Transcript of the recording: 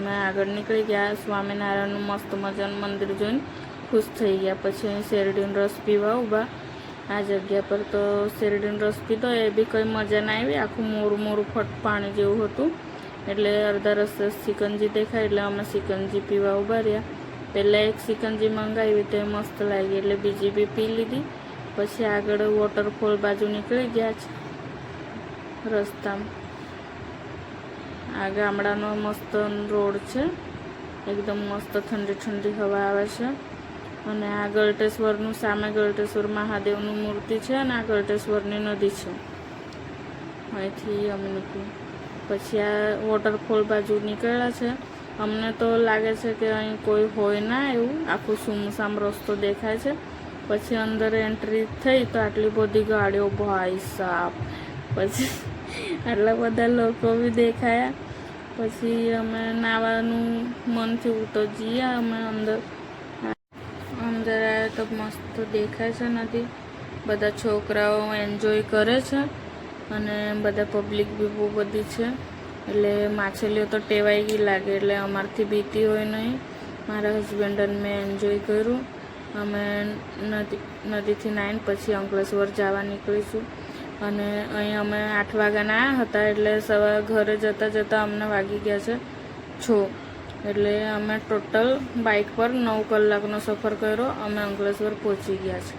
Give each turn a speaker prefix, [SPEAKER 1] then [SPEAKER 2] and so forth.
[SPEAKER 1] અમે આગળ નીકળી ગયા. સ્વામિનારાયણનું મસ્ત મજાનું મંદિર જોઈને ખુશ થઈ ગયા. પછી અહીં શેરડીનો રસ પીવા ઊભા આ જગ્યા પર. તો શેરડીનો રસ પીધો, એ બી કંઈ મજા ના આવી. આખું મોરું મોરું ફટ પાણી જેવું હતું. એટલે અડધા રસ્તે સિકંજી દેખાય એટલે અમે સિકંજી પીવા ઊભા રહ્યા. પહેલાં એક સિકંજી મંગાવી તે મસ્ત લાગી એટલે બીજી બી પી લીધી. પછી આગળ વોટરફોલ બાજુ નીકળી ગયા છે રસ્તામાં. આ ગામડાનો મસ્ત રોડ છે, એકદમ મસ્ત ઠંડી ઠંડી હવા આવે છે. અને આ ગળતેશ્વરનું સામે ગળતેશ્વર મહાદેવનું મૂર્તિ છે અને આ ગળતેશ્વરની નદી છે. અહીંથી અમે નીકળી પછી આ વોટરફોલ બાજુ નીકળ્યા છે. અમને તો લાગે છે કે અહીં કોઈ હોય ના, એવું આખું સુમસામ રસ્તો દેખાય છે. પછી અંદર એન્ટ્રી થઈ તો આટલી બધી ગાડીઓ, ભાઈ સાહેબ. પછી આટલા બધા લોકો બી દેખાયા. પછી અમે નાવાનું મન થયું તો જઈએ અમે અંદર. અંદર આવ્યા તો મસ્ત દેખાય છે નદી. બધા છોકરાઓ એન્જોય કરે છે અને બધા પબ્લિક બી બહુ બધી છે. એટલે માછલીઓ તો ટેવાઈ ગઈ લાગે, એટલે અમારથી બીતી હોય નહીં. મારા હસબન્ડ અને મેં એન્જોય કર્યું. અમે નદીથી નાહીને પછી અંકલેશ્વર જવા નીકળીશું. અને અહીં અમે 8 વાગ્યાના આવ્યા હતા, એટલે સવારે ઘરે જતાં જતાં અમને વાગી ગયા છે 6. એટલે અમે ટોટલ બાઇક પર 9 કલાકનો સફર કર્યો. અમે અંકલેશ્વર પહોંચી ગયા છે.